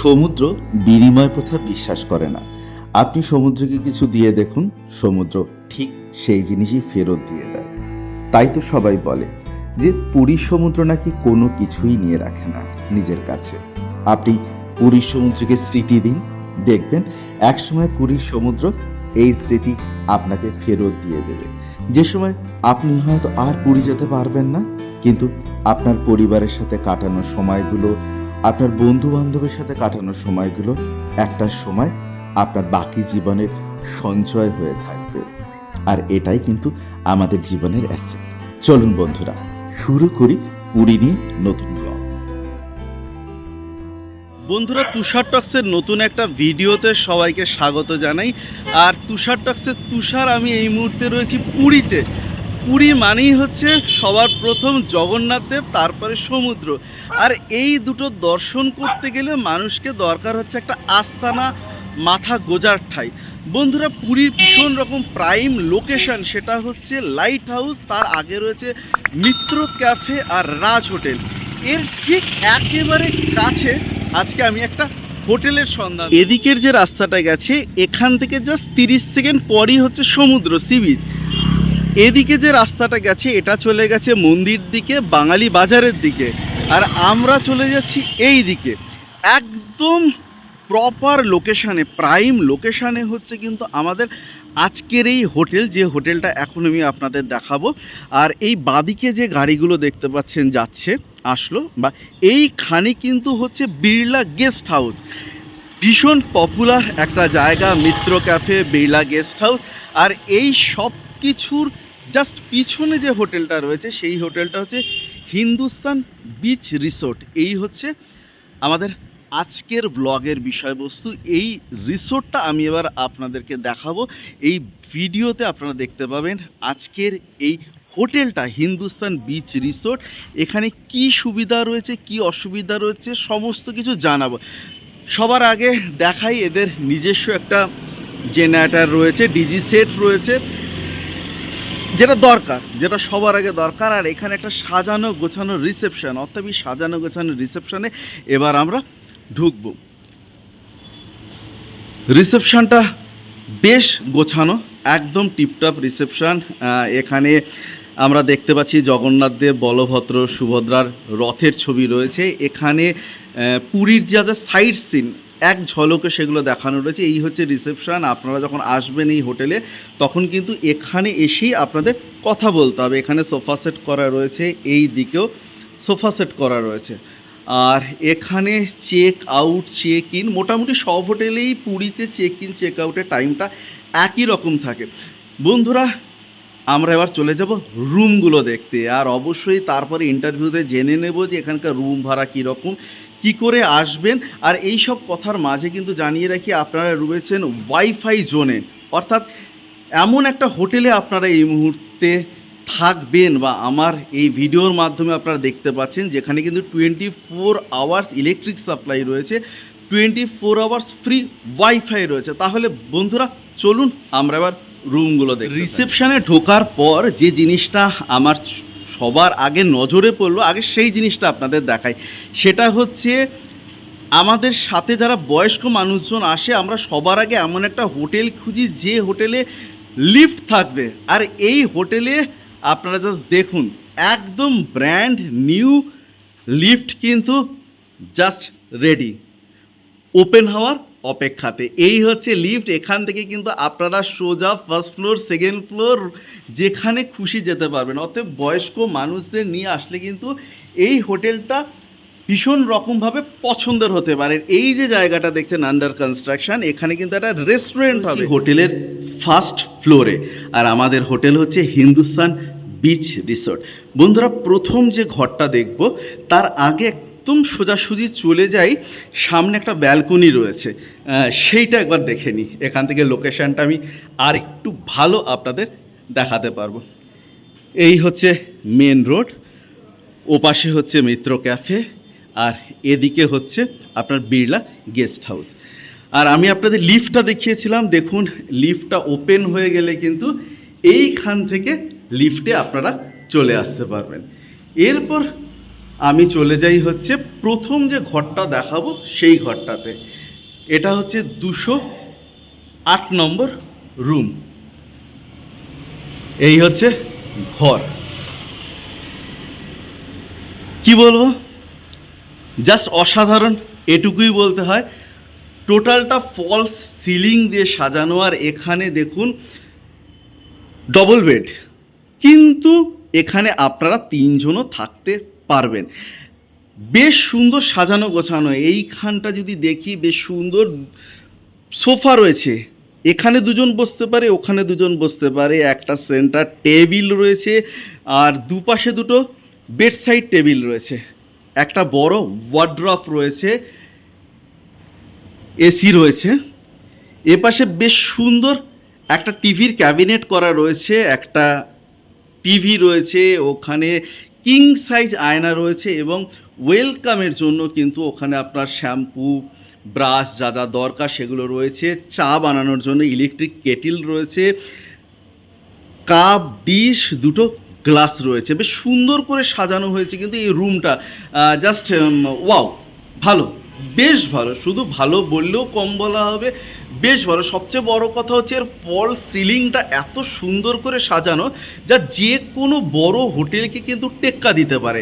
সমুদ্র বিনিময় প্রথা বিশ্বাস করে না। আপনি সমুদ্রকে কিছু দিয়ে দেখুন, সমুদ্র ঠিক সেই জিনিসই ফেরত দিয়ে দেয়। তাই তো সবাই বলে যে পুরীর সমুদ্র নাকি কোনো কিছুই নিয়ে রাখে না নিজের কাছে। আপনি পুরীর সমুদ্রকে স্মৃতি দিন, দেখবেন একসময় পুরীর সমুদ্র এই স্মৃতি আপনাকে ফেরত দিয়ে দেবে। যে সময় আপনি হয়তো আর পুরী যেতে পারবেন না, কিন্তু আপনার পরিবারের সাথে কাটানো সময়গুলো, আপনার বন্ধু বান্ধবের সাথে কাটানো সময়গুলো একটা সময় আপনার বাকি জীবনের সঞ্চয় হয়ে থাকবে। আর এটাই কিন্তু আমাদের জীবনের অ্যাসেট। চলুন বন্ধুরা, শুরু করি পুরী নিয়ে নতুন ব্লগ। বন্ধুরা, তুষার টক্সের নতুন একটা ভিডিওতে সবাইকে স্বাগত জানাই। আর তুষার টক্সের তুষার, আমি এই মুহূর্তে রয়েছি পুরীতে। পুরী মানেই হচ্ছে সবার প্রথম জগন্নাথ দেব, তারপরে সমুদ্র। আর এই দুটো দর্শন করতে গেলে মানুষকে দরকার হচ্ছে একটা আস্তানা, মাথা গোজার ঠাই। বন্ধুরা, পুরীর ভীষণ রকম প্রাইম লোকেশন, সেটা হচ্ছে লাইট হাউস, তার আগে রয়েছে মিত্র ক্যাফে আর রাজ হোটেল। এর ঠিক একেবারে কাছে আজকে আমি একটা হোটেলের সন্ধান। এদিকের যে রাস্তাটা গেছে, এখান থেকে জাস্ট 30 সেকেন্ড পরই হচ্ছে সমুদ্র, সি বিচ। এদিকে যে রাস্তাটা গেছে, এটা চলে গেছে মন্দির দিকে, বাঙালি বাজারের দিকে। আর আমরা চলে যাচ্ছি এই দিকে, একদম প্রপার লোকেশানে, প্রাইম লোকেশানে হচ্ছে কিন্তু আমাদের আজকের এই হোটেল, যে হোটেলটা এখন আমি আপনাদের দেখাবো। আর এই বাদিকে যে গাড়িগুলো দেখতে পাচ্ছেন যাচ্ছে, আসলো, বা এইখানে কিন্তু হচ্ছে বিড়লা গেস্ট হাউস। ভীষণ পপুলার একটা জায়গা, মিত্র ক্যাফে, বিড়লা গেস্ট হাউস। আর এই সব কিছুর জাস্ট পিছনে যে হোটেলটা রয়েছে, সেই হোটেলটা হচ্ছে হিন্দুস্তান বিচ রিসোর্ট। এই হচ্ছে আমাদের আজকের ব্লগের বিষয়বস্তু। এই রিসোর্টটা আমি এবার আপনাদেরকে দেখাবো। এই ভিডিওতে আপনারা দেখতে পাবেন আজকের এই হোটেলটা, হিন্দুস্তান বিচ রিসোর্ট। এখানে কি সুবিধা রয়েছে, কি অসুবিধা রয়েছে, সমস্ত কিছু জানাবো। সবার আগে দেখাই এদের নিজস্ব একটা জেনারেটর রয়েছে, ডিজি সেট রয়েছে, যেটা দরকার, যেটা সবার আগে দরকার। আর এখানে একটা সাজানো গোছানো রিসেপশন, অর্থাৎ সাজানো গোছানো রিসেপশনে এবার আমরা ঢুকবো। রিসেপশনটা বেশ গোছানো, একদম টিপটপ রিসেপশন। এখানে আমরা দেখতে পাচ্ছি জগন্নাথ দেব, বলভদ্র, সুভদ্রার রথের ছবি রয়েছে। এখানে পুরীর যা যা সাইট সিন এক ঝলকে সেগুলো দেখানো রয়েছে। এই হচ্ছে রিসেপশন। আপনারা যখন আসবেন এই হোটেলে, তখন কিন্তু এখানে এসেই আপনাদের কথা বলতে হবে। এখানে সোফা সেট করা রয়েছে, এই দিকেও সোফা সেট করা রয়েছে। আর এখানে চেক আউট, চেক ইন, মোটামুটি সব হোটেলেই পুরীতে চেক ইন চেক আউটের টাইমটা একই রকম থাকে। বন্ধুরা, আমরা এবার চলে যাব রুমগুলো দেখতে। আর অবশ্যই তারপরে ইন্টারভিউতে জেনে নেব যে এখানকার রুম ভাড়া কীরকম, কি করে আসবেন। আর এই সব কথার মাঝে কিন্তু জানিয়ে রাখি, আপনারা রয়েছেন ওয়াইফাই জোনে, অর্থাৎ এমন একটা হোটেলে আপনারা এই মুহূর্তে থাকবেন, বা আমার এই ভিডিওর মাধ্যমে আপনারা দেখতে পাচ্ছেন, যেখানে কিন্তু 24 আওয়ার্স ইলেকট্রিক সাপ্লাই রয়েছে, 24 আওয়ার্স ফ্রি ওয়াইফাই রয়েছে। তাহলে বন্ধুরা চলুন আমরা এবার রুমগুলো দেখি। রিসেপশানে ঢোকার পর যে জিনিসটা আমার সবার আগে নজরে পড়লো, আগে সেই জিনিসটা আপনাদের দেখাই। সেটা হচ্ছে আমাদের সাথে যারা বয়স্ক মানুষজন আসে, আমরা সবার আগে এমন একটা হোটেল খুঁজি যে হোটেলে লিফট থাকবে। আর এই হোটেলে আপনারা জাস্ট দেখুন, একদম ব্র্যান্ড নিউ লিফট কিন্তু জাস্ট রেডি, ওপেন হওয়ার অপেক্ষাতে। এই হচ্ছে লিফট। এখান থেকে কিন্তু আপনারা সোজা ফার্স্ট ফ্লোর, সেকেন্ড ফ্লোর, যেখানে খুশি যেতে পারবেন। অতএব বয়স্ক মানুষদের নিয়ে আসলে কিন্তু এই হোটেলটা ভীষণ রকমভাবে পছন্দের হতে পারে। এই যে জায়গাটা দেখছেন আন্ডার কনস্ট্রাকশন, এখানে কিন্তু একটা রেস্টুরেন্ট হবে হোটেলের ফার্স্ট ফ্লোরে। আর আমাদের হোটেল হচ্ছে হিন্দুস্তান বিচ রিসোর্ট। বন্ধুরা, প্রথম যে ঘরটা দেখব, তার আগে একদম সোজাসুজি চলে যাই, সামনে একটা ব্যালকনি রয়েছে, সেইটা একবার দেখে নিই। এখান থেকে লোকেশানটা আমি আর একটু ভালো আপনাদের দেখাতে পারবো। এই হচ্ছে মেন রোড, ওপাশে হচ্ছে মিত্র ক্যাফে, আর এদিকে হচ্ছে আপনার বিড়লা গেস্ট হাউস। আর আমি আপনাদের লিফটটা দেখিয়েছিলাম, দেখুন লিফটটা ওপেন হয়ে গেলে কিন্তু এইখান থেকে লিফটে আপনারা চলে আসতে পারবেন। এরপর আমি চলে যাই হচ্ছে প্রথম যে ঘরটা দেখাবো সেই ঘরটাতে। এটা হচ্ছে 208 নম্বর রুম। এই হচ্ছে ঘর। কি বলবো, জাস্ট অসাধারণ, এটুকুই বলতে হয়। টোটালটা ফলস সিলিং দিয়ে সাজানো, আর এখানে দেখুন ডবল বেড, কিন্তু এখানে আপনারা 3 জনও থাকতে পারবেন। বেশ সুন্দর সাজানো গোছানো। এইখানটা যদি দেখি বেশ সুন্দর সোফা রয়েছে, এখানে 2 জন বসতে পারে, ওখানে 2 জন বসতে পারে, একটা সেন্টার টেবিল রয়েছে, আর দুপাশে 2টো বেড সাইড টেবিল রয়েছে, একটা বড় ওয়ার্ড্রপ রয়েছে, এসি রয়েছে। এপাশে বেশ সুন্দর একটা টিভির ক্যাবিনেট করা রয়েছে, একটা টিভি রয়েছে, ওখানে কিং সাইজ আয়না রয়েছে, এবং ওয়েলকামের জন্য কিন্তু ওখানে আপনার শ্যাম্পু, ব্রাশ যা যা দরকার সেগুলো রয়েছে। চা বানানোর জন্য ইলেকট্রিক কেটিল রয়েছে, কাপ, ডিশ, 2টো গ্লাস রয়েছে। বেশ সুন্দর করে সাজানো হয়েছে কিন্তু এই রুমটা, জাস্ট ওয়াও, ভালো, বেশ ভালো। শুধু ভালো বললেও কম বলা হবে, বেশ ভালো। সবচেয়ে বড় কথা হচ্ছে এর ফল সিলিংটা এত সুন্দর করে সাজানো, যা যে কোনো বড় হোটেলকে কিন্তু টেক্কা দিতে পারে।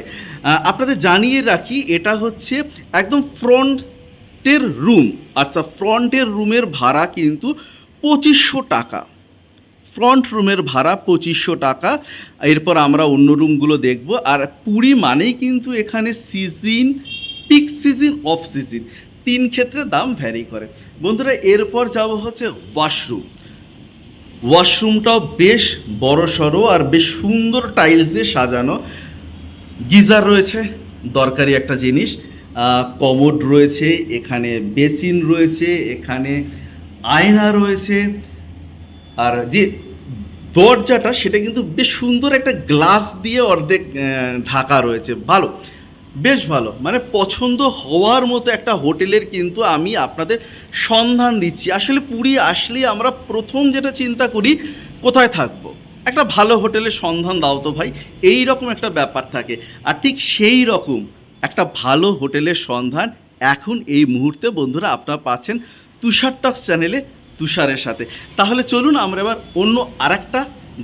আপনাদের জানিয়ে রাখি, এটা হচ্ছে একদম ফ্রন্টের রুম। আচ্ছা, ফ্রন্টের রুমের ভাড়া কিন্তু 2500 টাকা। ফ্রন্ট রুমের ভাড়া 2500 টাকা। এরপর আমরা অন্য রুমগুলো দেখব। আর পুরী মানেই কিন্তু এখানে season, peak season, off season, 3 ক্ষেত্রে দাম ভ্যারি করে। বন্ধুরা, এরপর যাব হচ্ছে ওয়াশরুম। ওয়াশরুমটাও বেশ বড় সড়ো আর বেশ সুন্দর টাইলস দিয়ে সাজানো। গিজার রয়েছে, দরকারি একটা জিনিস, কমোড রয়েছে, এখানে বেসিন রয়েছে, এখানে আয়না রয়েছে, আর যে দরজাটা সেটা কিন্তু বেশ সুন্দর একটা গ্লাস দিয়ে অর্ধেক ঢাকা রয়েছে। ভালো, বেশ ভালো, মানে পছন্দ হওয়ার মতো একটা হোটেলের কিন্তু আমি আপনাদের সন্ধান দিচ্ছি। আসলে পুরী আসলে আমরা প্রথম যেটা চিন্তা করি, কোথায় থাকবো, একটা ভালো হোটেলের সন্ধান দাও তো ভাই, এই রকম একটা ব্যাপার থাকে। আর ঠিক সেই রকম একটা ভালো হোটেলের সন্ধান এখন এই মুহূর্তে বন্ধুরা আপনারা পাচ্ছেন তুষার টক্স চ্যানেলে তুষারের সাথে। তাহলে চলুন আমরা এবার অন্য আরেকটা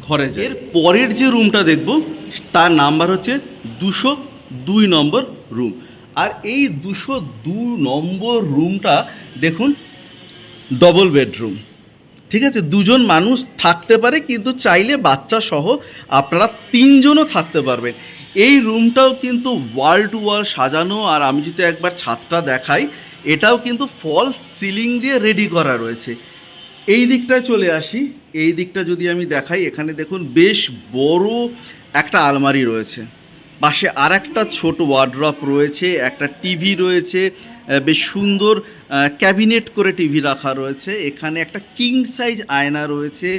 ঘরে যাই। এর পরের যে রুমটা দেখব তার নাম্বার হচ্ছে 202 নম্বর রুম। আর এই 202 নম্বর রুমটা দেখুন ডবল বেডরুম। ঠিক আছে, 2 জন মানুষ থাকতে পারে, কিন্তু চাইলে বাচ্চা সহ আপনারা 3 জনও থাকতে পারবেন। এই রুমটাও কিন্তু ওয়াল টু ওয়াল সাজানো। আর আমি যদি একবার ছাদটা দেখাই, এটাও কিন্তু ফলস সিলিং দিয়ে রেডি করা রয়েছে। এই দিকটায় চলে আসি, এই দিকটা যদি আমি দেখাই, এখানে দেখুন বেশ বড় একটা আলমারি রয়েছে, পাশে আর একটা ছোট ওয়ার্ড্রপ রয়েছে, একটা টিভি রয়েছে, বেশ সুন্দর ক্যাবিনেট করে টিভি রাখা রয়েছে, এখানে একটা কিং সাইজ আয়না রয়েছে,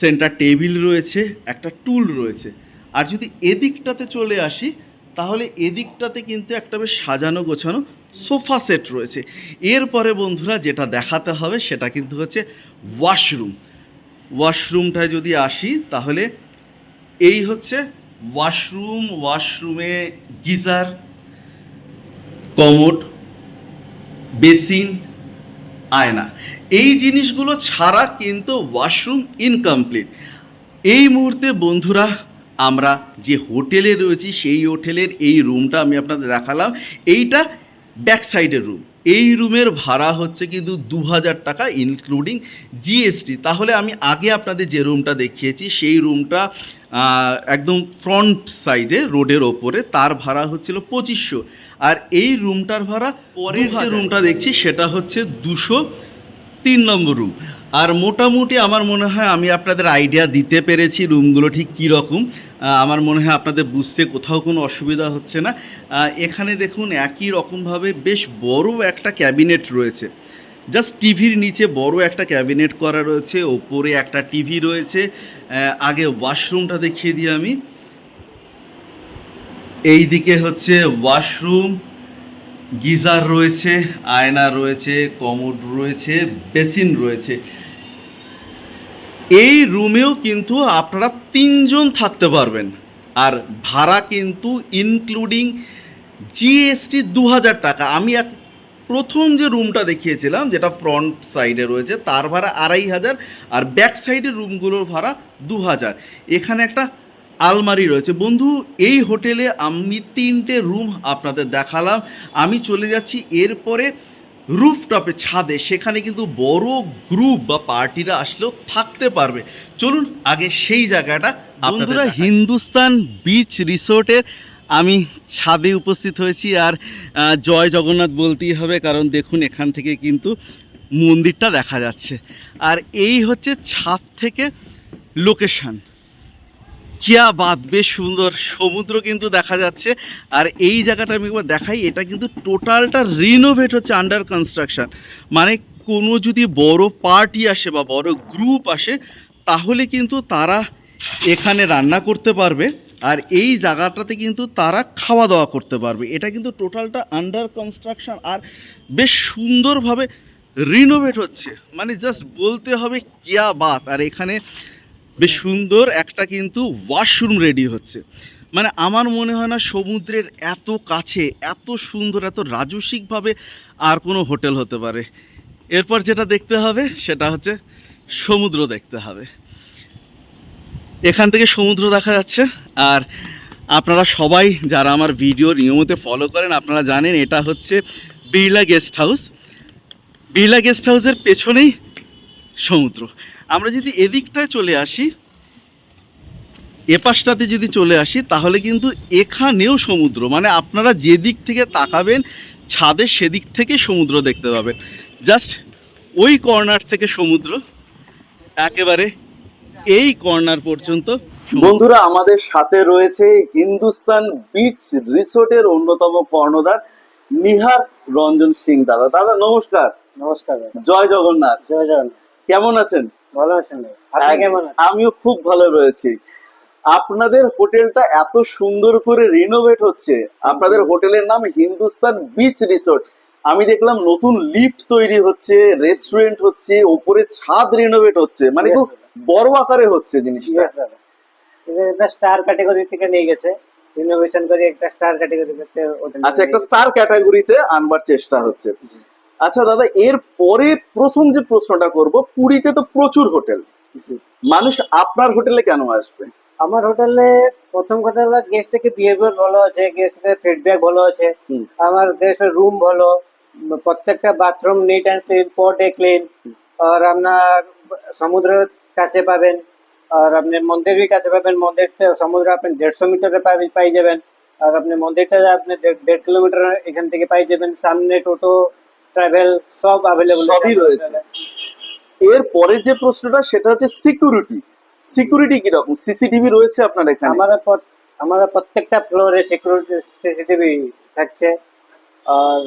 সেন্টার টেবিল রয়েছে, একটা টুল রয়েছে। আর যদি এদিকটাতে চলে আসি, তাহলে এদিকটাতে কিন্তু একটা বেশ সাজানো গোছানো সোফা সেট রয়েছে। এরপরে বন্ধুরা যেটা দেখাতে হবে সেটা কিন্তু হচ্ছে ওয়াশরুম। ওয়াশরুমটায় যদি আসি, তাহলে এই হচ্ছে ওয়াশরুম। ওয়াশরুমে গিজার, কমোড, বেসিন, আয়না, এই জিনিসগুলো ছাড়া কিন্তু ওয়াশরুম ইনকমপ্লিট। এই মুহূর্তে বন্ধুরা আমরা যে হোটেলে রয়েছি, সেই হোটেলের এই রুমটা আমি আপনাদের দেখালাম। এইটা ব্যাক সাইডের রুম। এই রুমের ভাড়া হচ্ছে কিন্তু 2000 টাকা ইনক্লুডিং জিএসটি। তাহলে আমি আগে আপনাদের যে রুমটা দেখিয়েছি, সেই রুমটা একদম ফ্রন্ট সাইডে রোডের ওপরে, তার ভাড়া হচ্ছিল 2500। আর এই রুমটার ভাড়া, পরের যে রুমটা দেখছি সেটা হচ্ছে 203 নম্বর রুম। আর মোটামুটি আমার মনে হয় আমি আপনাদের আইডিয়া দিতে পেরেছি রুমগুলো ঠিক কী রকম। আমার মনে হয় আপনাদের বুঝতে কোথাও কোনো অসুবিধা হচ্ছে না। এখানে দেখুন একই রকমভাবে বেশ বড় একটা ক্যাবিনেট রয়েছে, জাস্ট টিভির নিচে বড় একটা ক্যাবিনেট করা রয়েছে, ওপরে একটা টিভি রয়েছে। আগে ওয়াশরুমটা দেখিয়ে দিই আমি। এই দিকে হচ্ছে ওয়াশরুম, গিজার রয়েছে, আয়না রয়েছে, কমোড রয়েছে, বেসিন রয়েছে। এই রুমেও কিন্তু আপনারা 3 জন থাকতে পারবেন, আর ভাড়া কিন্তু ইনক্লুডিং জিএসটি 2000 টাকা। আমি প্রথম যে রুমটা দেখিয়েছিলাম যেটা ফ্রন্ট সাইডে রয়েছে তার ভাড়া 2500, আর ব্যাক সাইডের রুমগুলোর ভাড়া 2000। এখানে একটা আলমারি রয়েছে। বন্ধু, এই হোটেলে আমি 3টে রুম আপনাদের দেখালাম। আমি চলে যাচ্ছি এরপরে রুফটপে, ছাদে। সেখানে কিন্তু বড় গ্রুপ বা পার্টিরা আসলেও থাকতে পারবে। চলুন আগে সেই জায়গাটা। বন্ধুরা, হিন্দুস্তান বিচ রিসোর্টের আমি ছাদে উপস্থিত হয়েছি, আর জয় জগন্নাথ বলতেই হবে, কারণ দেখুন এখান থেকে কিন্তু মন্দিরটা দেখা যাচ্ছে। আর এই হচ্ছে ছাদ থেকে লোকেশন। কিয়া বাত, বেশ সুন্দর সমুদ্র কিন্তু দেখা যাচ্ছে। আর এই জায়গাটা আমি একবার দেখাই, এটা কিন্তু টোটালটা রিনোভেট হচ্ছে, আন্ডার কনস্ট্রাকশন। মানে কোনো যদি বড় পার্টি আসে বা বড় গ্রুপ আসে তাহলে কিন্তু তারা এখানে রান্না করতে পারবে, আর এই জায়গাটাতে কিন্তু তারা খাওয়া দাওয়া করতে পারবে। এটা কিন্তু টোটালটা আন্ডার কনস্ট্রাকশন আর বেশ সুন্দরভাবে রিনোভেট হচ্ছে। মানে জাস্ট বলতে হবে কিয়া বাত। আর এখানে বেশ সুন্দর একটা কিন্তু ওয়াশরুম রেডি হচ্ছে। মানে আমার মনে হয় না সমুদ্রের এত কাছে এত সুন্দর এত রাজস্বিকভাবে আর কোনো হোটেল হতে পারে। এরপর যেটা দেখতে হবে সেটা হচ্ছে সমুদ্র দেখতে হবে। এখান থেকে সমুদ্র দেখা যাচ্ছে। আর আপনারা সবাই যারা আমার ভিডিও নিয়মিত ফলো করেন আপনারা জানেন এটা হচ্ছে Birla guest house. Birla guest হাউসের পেছনেই সমুদ্র। আমরা যদি এদিকটায় চলে আসি, এপাশটাতে যদি চলে আসি তাহলে কিন্তু এখানেও সমুদ্র। মানে আপনারা যেদিক থেকে তাকাবেন ছাদে সেদিক থেকে সমুদ্র দেখতে পাবেন। জাস্ট ওই কর্নার থেকে সমুদ্র একেবারে এই কর্নার পর্যন্ত। বন্ধুরা, আমাদের সাথে রয়েছে হিন্দুস্তান বিচ রিসোর্টের অন্যতম কর্ণধার নিহার রঞ্জন সিং দাদা। দাদা নমস্কার। নমস্কার। জয় জগন্নাথ। জয় জগন্নাথ। কেমন আছেন? ভালো আছেন? আপনি কেমন আছেন? আমিও খুব ভালো রয়েছি। আপনাদের হোটেলটা এত সুন্দর করে রিনোভেট হচ্ছে। আপনাদের হোটেলের নাম হিন্দুস্তান বিচ রিসোর্ট। আমি দেখলাম নতুন লিফট তৈরি হচ্ছে, রেস্টুরেন্ট হচ্ছে, ওপরে ছাদ রিনোভেট হচ্ছে। মানে Yes, খুব বড় আকারে হচ্ছে জিনিসটা। Yes, দাদা। এটা স্টার ক্যাটাগরি থেকে নিয়ে গেছে, রিনোভেশন করে একটা স্টার ক্যাটাগরিতে হোটেল। আচ্ছা, একটা স্টার ক্যাটাগরিতে আনবার চেষ্টা হচ্ছে। আচ্ছা দাদা, এর পরে প্রথম যে প্রশ্নটা করব, পুরীতে তো প্রচুর হোটেল, মানুষ আপনার হোটেলে কেন আসবে? আমার হোটেলে প্রথম কথা হলো গেস্টের বিহেভিয়ার ভালো আছে, গেস্টের ফিডব্যাক ভালো আছে। আমার গেস্টের রুম ভালো, প্রত্যেকটা বাথরুম নিট অ্যান্ড ক্লিন, পর ডে ক্লিন। আর আপনার সমুদ্রের কাছে পাবেন, আর আপনি মন্দিরের কাছে পাবেন। মন্দিরটা সমুদ্র আপনি 150 মিটারে পাই যাবেন। আর আপনি মন্দিরটা আপনি 1.5 কিলোমিটার এখান থেকে পাই যাবেন। সামনে টোটো ট্রাভেল সব অ্যাভেলেবল, সবই রয়েছে। এর পরের যে প্রশ্নটা সেটা হচ্ছে সিকিউরিটি। সিকিউরিটি কিরকম? সিসিটিভি রয়েছে আপনার এখানে? আমার প্রত্যেকটা ফ্লোরে সিকিউরিটি সিসিটিভি থাকছে, আর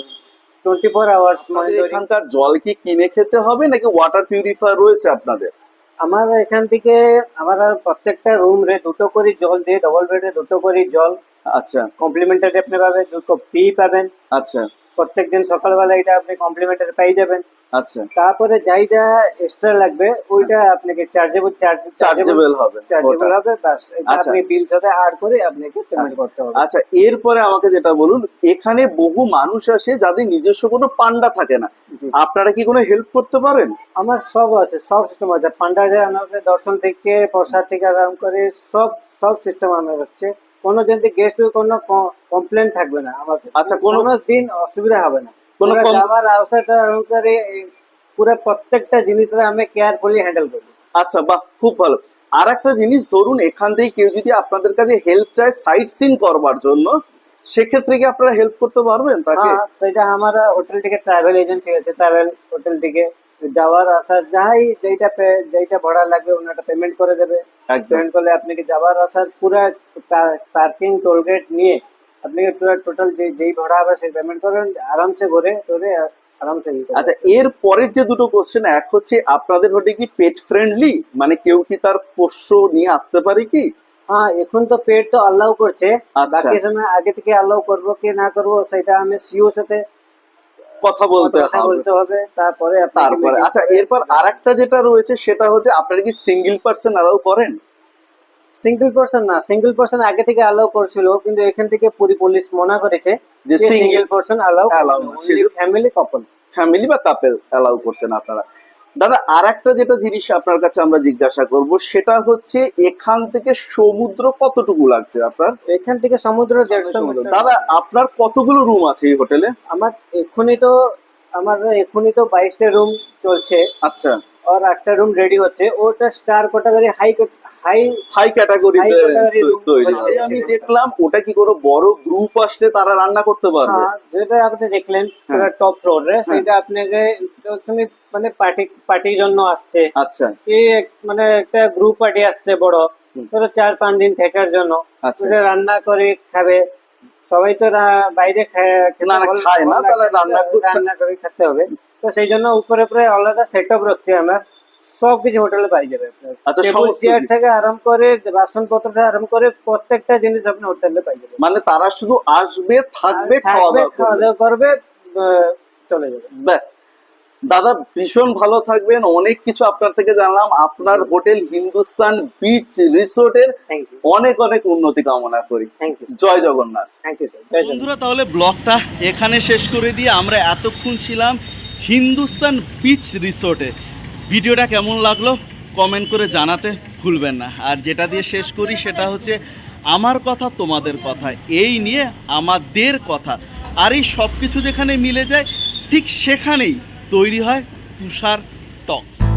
24 আওয়ার্স মনিটরিং। এখানকার জল কি কিনে খেতে হবে নাকি ওয়াটার পিউরিফায়ার রয়েছে আপনাদের? আমার এখান থেকে আমার প্রত্যেকটা রুম রে 2টো করে জল দিয়ে, ডবল বেডে 2টো করে জল। আচ্ছা, কমপ্লিমেন্টারি আপনি পাবেন, 2 কাপ টি পাবেন। আচ্ছা, প্রত্যেকদিন সকালবেলা এটা আপনি কমপ্লিমেন্টারি পাই যাবেন। আচ্ছা। তারপরে যাইটা এক্সট্রা লাগবে ওইটা আপনাকে চার্জেবল হবে। বাস। এটা আচ্ছা। আপনি বিল সাথে অ্যাড করে আপনাকে পেমেন্ট করতে হবে। আচ্ছা, এরপরে আমাকে যেটা বলুন, এখানে বহু মানুষ আসে যাদের নিজস্ব কোনো পান্ডা থাকে না, জি। আপনারা কি কোনো হেল্প করতে পারেন? আমার সব আছে, সব সিস্টেম আছে। পান্ডাদের আমাদের দর্শন থেকে, প্রসাদ থেকে আরাম করে সব সিস্টেম আমার হচ্ছে। কোনো যদি গেস্ট কোনো কমপ্লেন থাকবে না আমার। আচ্ছা, কোনো দিন অসুবিধা হবে না। কোনো খাবার আউটসাইড করে পুরো প্রত্যেকটা জিনিসটা আমি কেয়ারফুলি হ্যান্ডেল করি। আচ্ছা, বাহ, খুব ভালো। আর একটা জিনিস, ধরুন এখান থেকে কেউ যদি আপনাদের কাছে হেল্প চায় সাইট সিন করবার জন্য, সেক্ষেত্রে কি আপনারা হেল্প করতে পারবেন তাকে? হ্যাঁ, সেটা আমার হোটেল থেকে ট্রাভেল এজেন্সি আছে, ট্রাভেল হোটেল থেকে যাওয়ার আসার যেইটা ভাড়া লাগবে ওনাটা পেমেন্ট করে দেবে। পেমেন্ট করলে আপনাকে যাওয়ার আসার পুরো পার্কিং টোলগেট নিয়ে আপনাকে পুরো টোটাল যেই ভাড়া হবে সেই পেমেন্ট করেন, আরামসে ঘুরে টরে আরামসে। আচ্ছা, এর পরের যে দুটো কোশ্চেন, এক হচ্ছে আপনাদের হোটেল কি পেট ফ্রেন্ডলি? মানে কেউ কি তার পোষ্য নিয়ে আসতে পারে কি? হ্যাঁ, এখন তো পেট তো অ্যালাউ করছে। আচ্ছা। বাকি সময় আগে থেকে অ্যালাউ করবো কি না করবো সেটা আমি সিও সাথে কথা বলতে হবে। তারপরে আচ্ছা, এরপর আরেকটা যেটা রয়েছে সেটা হচ্ছে আপনারা কি সিঙ্গেল পার্সন অ্যালাউ করেন? সিঙ্গেল পার্সন না, সিঙ্গেল পার্সন আগে থেকে অ্যালাউ করছিল, কিন্তু এখান থেকে পুলিশ মনা করেছে যে যে single single person allow allow না, সেজন্য- ফ্যামিলি কাপল। ফ্যামিলি বা কাপেল অ্যালাউ করছেন আপনারা। দাদা আর একটা যেটা জিনিস আপনার কাছে আমরা জিজ্ঞাসা করব সেটা হচ্ছে এখান থেকে সমুদ্র কতটুকু লাগছে আপনার? এখান থেকে সমুদ্র 150 মিটার। দাদা আপনার কতগুলো রুম আছে এই হোটেলে? আমার এখনই তো 22টা রুম চলছে, আচ্ছা, আর একটা রুম রেডি হচ্ছে, ওটা star category high high category High category room তৈরি। হচ্ছে, আমি সেটা- দেখলাম ওটা কি করে বড় গ্রুপ আসলে তারা রান্না করতে পারবে? হ্যাঁ, যেটা আপনি দেখলেন হ্যাঁ। টপ ফ্লোরে, সেটা আপনাকে তুমি মানে পার্টির জন্য আসছে, আচ্ছা মানে একটা গ্রুপ পার্টি আসছে বড়, হুম। ধরো 4-5 দিন থাকার জন্য, আচ্ছা। ওটা রান্না করে খাবে। সবাই তো বাইরে খেতে না, না, ভালো- খায় না, ভালো তারা লাগছে, রান্না করে খেতে হবে। তো সেই জন্য উপরে আলাদা সেট আপ রাখছে আমরা, সবকিছু হোটেলে পাই যাবে আপনার। আচ্ছা, টেবিল সমস্ত চেয়ার কিছু। থেকে আরম্ভ করে বাসনপত্র থেকে আরম্ভ করে প্রত্যেকটা জিনিস আপনি হোটেলে পাই যাবেন। মানে তারা শুধু আসবে, থাকবে, খাওয়া দাওয়া খাওয়া করবে। দাওয়া করবে, চলে যাবে। ব্যাস। দাদা ভীষণ ভালো থাকবেন, অনেক কিছু আপনার থেকে জানলাম। আপনার হোটেল হিন্দুস্তান বিচ রিসোর্টের থ্যাংক ইউ, অনেক অনেক উন্নতি কামনা করি। Thank you, Jai Jagannath. Thank you sir, Jai Jagannath. বন্ধুরা, তাহলে ব্লগটা এখানে শেষ করে দিয়ে আমরা এতক্ষণ ছিলাম হিন্দুস্তান বিচ রিসোর্টে। ভিডিওটা কেমন লাগলো কমেন্ট করে জানাতে ভুলবেন না। আর যেটা দিয়ে শেষ করি সেটা হচ্ছে আমার কথা তোমাদের কথা, এই নিয়ে আমাদের কথা। আর এই সব কিছু যেখানে মিলে যায় ঠিক সেখানেই তৈরি হয় তুষার টকস।